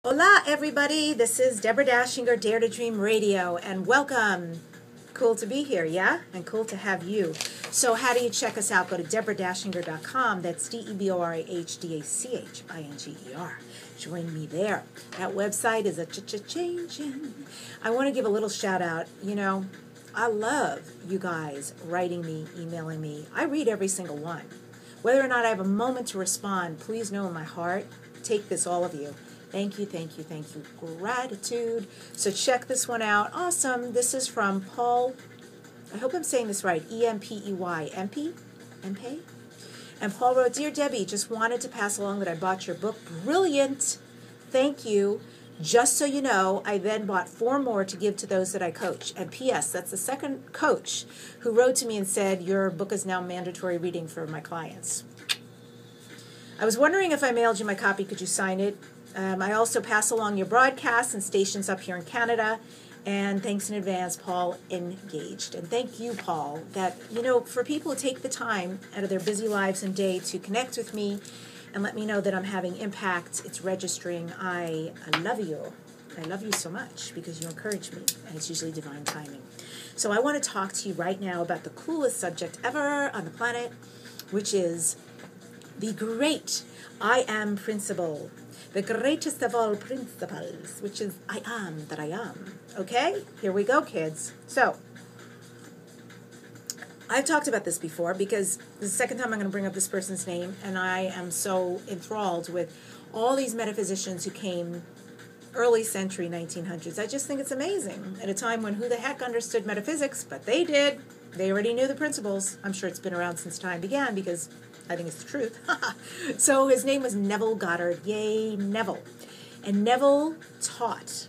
Hola, everybody. This is Deborah Dachinger, Dare to Dream Radio, and welcome. Cool to be here, yeah? And cool to have you. So how do you check us out? Go to DeborahDachinger.com. That's DeborahDachinger. Join me there. That website is a changing. I want to give a little shout out. You know, I love you guys writing me, emailing me. I read every single one. Whether or not I have a moment to respond, please know in my heart, take this, all of you. Thank you, thank you, thank you. Gratitude. So check this one out. Awesome. This is from Paul. I hope I'm saying this right. E-M-P-E-Y. MP? MP? And Paul wrote, Dear Debbie, just wanted to pass along that I bought your book. Brilliant. Thank you. Just so you know, I then bought 4 more to give to those that I coach. And P.S., that's the second coach who wrote to me and said, your book is now mandatory reading for my clients. I was wondering if I mailed you my copy, could you sign it? I also pass along your broadcasts and stations up here in Canada. And thanks in advance, Paul, engaged. And thank you, Paul, that, you know, for people who take the time out of their busy lives and day to connect with me and let me know that I'm having impact, it's registering. I love you. I love you so much because you encourage me, and it's usually divine timing. So I want to talk to you right now about the coolest subject ever on the planet, which is the great I am principle. The greatest of all principles, which is I am that I am. Okay? Here we go, kids. So, I've talked about this before because this is the second time I'm going to bring up this person's name, and I am so enthralled with all these metaphysicians who came early century 1900s. I just think it's amazing. At a time when who the heck understood metaphysics, but they did. They already knew the principles. I'm sure it's been around since time began because I think it's the truth. So his name was Neville Goddard. Yay, Neville. And Neville taught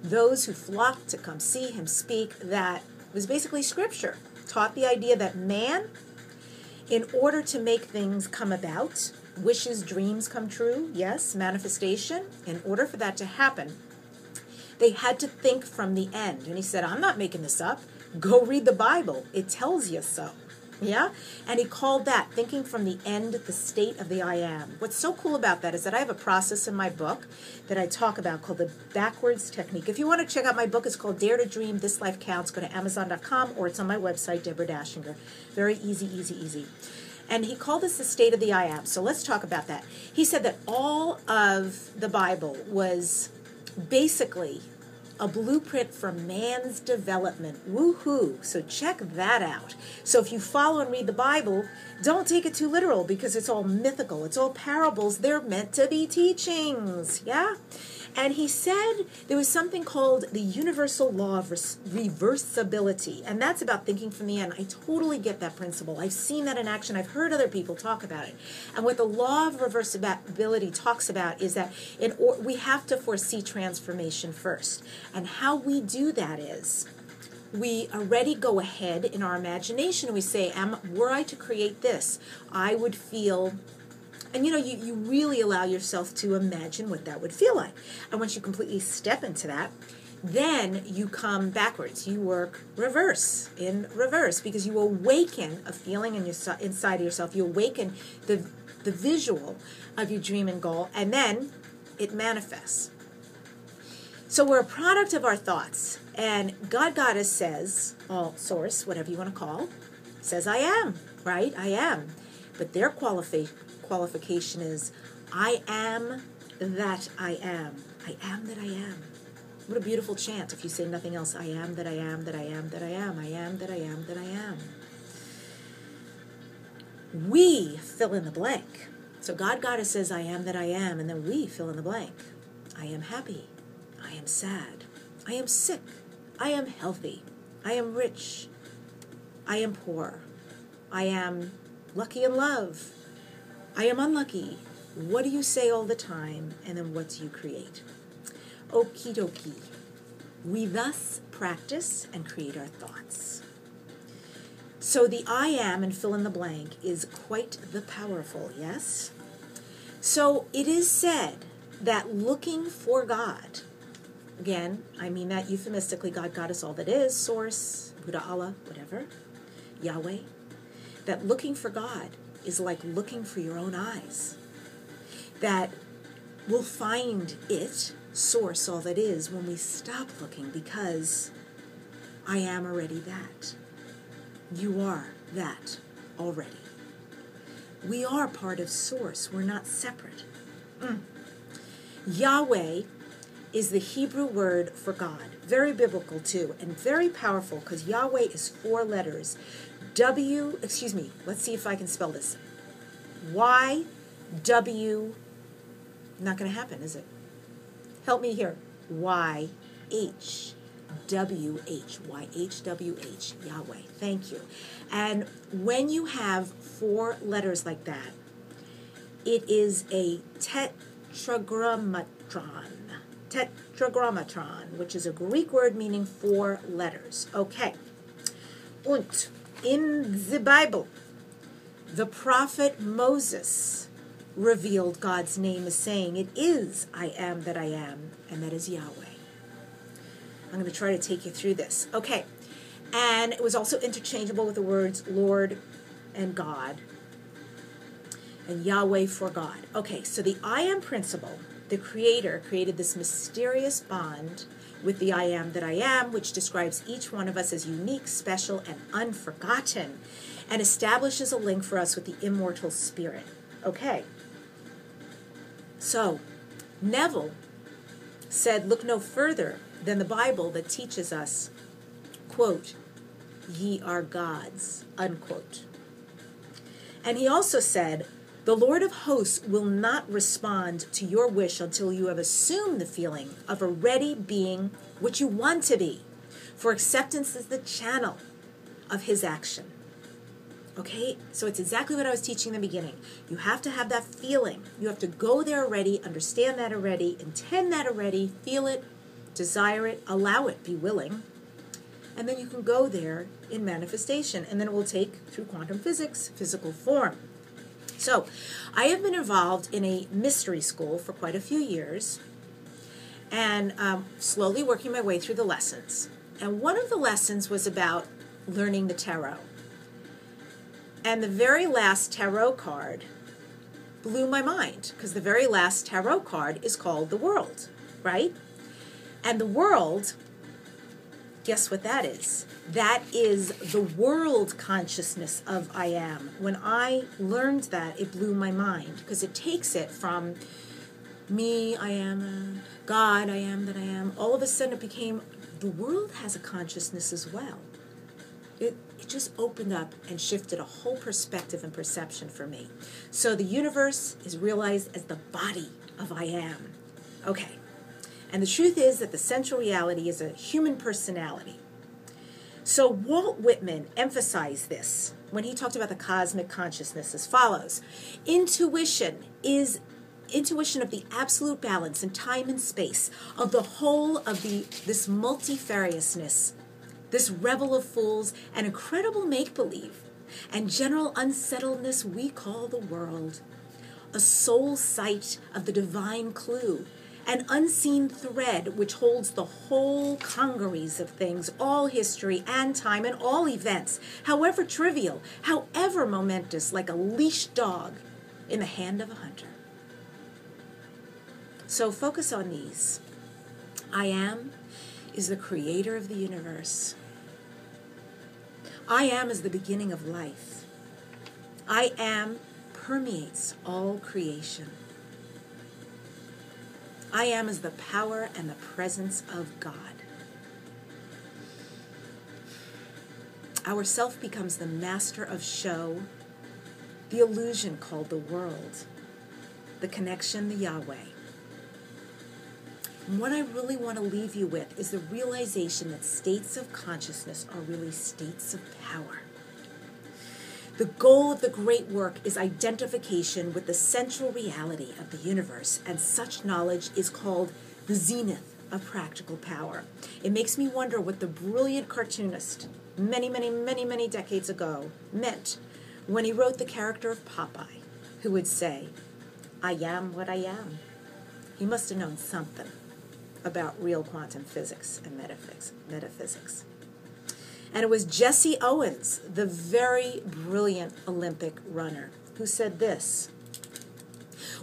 those who flocked to come see him speak that was basically scripture. Taught the idea that man, in order to make things come about, wishes, dreams come true, yes, manifestation, in order for that to happen, they had to think from the end. And he said, I'm not making this up. Go read the Bible. It tells you so. Yeah? And he called that thinking from the end, the state of the I am. What's so cool about that is that I have a process in my book that I talk about called the backwards technique. If you want to check out my book, it's called Dare to Dream, This Life Counts. Go to Amazon.com or it's on my website, Deborah Dachinger. Very easy, easy, easy. And he called this the state of the I am. So let's talk about that. He said that all of the Bible was basically a blueprint for man's development. Woohoo! So check that out. So if you follow and read the Bible, don't take it too literal because it's all mythical. It's all parables. They're meant to be teachings. Yeah? And he said there was something called the universal law of reversibility. And that's about thinking from the end. I totally get that principle. I've seen that in action. I've heard other people talk about it. And what the law of reversibility talks about is that we have to foresee transformation first. And how we do that is we already go ahead in our imagination and we say, were I to create this, I would feel... And, you know, you really allow yourself to imagine what that would feel like. And once you completely step into that, then you come backwards. You work in reverse, because you awaken a feeling inside of yourself. You awaken the visual of your dream and goal, and then it manifests. So we're a product of our thoughts. And God Goddess says, all source, whatever you want to call, says I am, right? I am. But their qualification is, I am that I am. I am that I am. What a beautiful chant if you say nothing else. I am that I am, that I am, that I am. I am that I am, that I am. We fill in the blank. So God Goddess says, I am that I am, and then we fill in the blank. I am happy. I am sad. I am sick. I am healthy. I am rich. I am poor. I am lucky in love. I am unlucky. What do you say all the time? And then what do you create? Okie dokie. We thus practice and create our thoughts. So the I am and fill in the blank is quite the powerful, yes? So it is said that looking for God, again, I mean that euphemistically, God, Goddess, all that is, Source, Buddha, Allah, whatever, Yahweh, that looking for God is like looking for your own eyes. That we'll find it source, all that is, when we stop looking, because I am already that. You are that already. We are part of source. We're not separate. Yahweh is the Hebrew word for God. Very biblical too, and very powerful, because Yahweh is 4 letters. Let's see if I can spell this. Y-W, not going to happen, is it? Help me here. Y-H-W-H, Y-H-W-H, Yahweh. Thank you. And when you have 4 letters like that, it is a tetragrammaton, which is a Greek word meaning 4 letters. Okay. Und in the Bible, the prophet Moses revealed God's name as saying, it is I am that I am, and that is Yahweh. I'm going to try to take you through this. Okay. And it was also interchangeable with the words Lord and God, and Yahweh for God. Okay, so the I am principle, the Creator created this mysterious bond with the I am that I am, which describes each one of us as unique, special, and unforgotten, and establishes a link for us with the immortal spirit. Okay. So, Neville said, look no further than the Bible that teaches us, quote, ye are gods, unquote. And he also said, the Lord of hosts will not respond to your wish until you have assumed the feeling of already being what you want to be, for acceptance is the channel of his action. Okay, so it's exactly what I was teaching in the beginning. You have to have that feeling. You have to go there already, understand that already, intend that already, feel it, desire it, allow it, be willing. And then you can go there in manifestation. And then it will take, through quantum physics, physical form. So, I have been involved in a mystery school for quite a few years. And slowly working my way through the lessons. And one of the lessons was about learning the tarot. And the very last tarot card blew my mind, because the very last tarot card is called the World, right? And the World, guess what that is? That is the world consciousness of I am. When I learned that, it blew my mind, because it takes it from me, I am, God, I am that I am. All of a sudden it became, the world has a consciousness as well. It just opened up and shifted a whole perspective and perception for me. So the universe is realized as the body of I am. Okay. And the truth is that the central reality is a human personality. So Walt Whitman emphasized this when he talked about the cosmic consciousness as follows. Intuition is intuition of the absolute balance in time and space, of the whole of this multifariousness, this revel of fools, and incredible make-believe, and general unsettledness we call the world. A soul sight of the divine clue, an unseen thread which holds the whole congeries of things, all history and time and all events, however trivial, however momentous, like a leashed dog in the hand of a hunter. So focus on these. I am is the creator of the universe. I am is the beginning of life. I am permeates all creation. I am is the power and the presence of God. Our self becomes the master of show, the illusion called the world, the connection, the Yahweh. And what I really want to leave you with is the realization that states of consciousness are really states of power. The goal of the great work is identification with the central reality of the universe, and such knowledge is called the zenith of practical power. It makes me wonder what the brilliant cartoonist many decades ago meant when he wrote the character of Popeye, who would say, I am what I am. He must have known something about real quantum physics and metaphysics. And it was Jesse Owens, the very brilliant Olympic runner, who said this: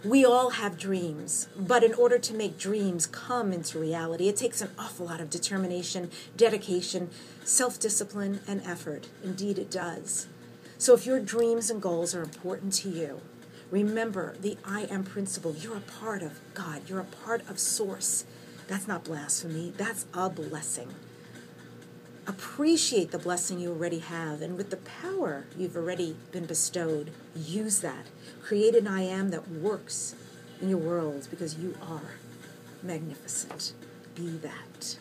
We all have dreams, but in order to make dreams come into reality, it takes an awful lot of determination, dedication, self-discipline, and effort. Indeed, it does. So if your dreams and goals are important to you, remember the I am principle. You're a part of God. You're a part of Source. That's not blasphemy. That's a blessing. Appreciate the blessing you already have, and with the power you've already been bestowed, use that. Create an I am that works in your world, because you are magnificent. Be that.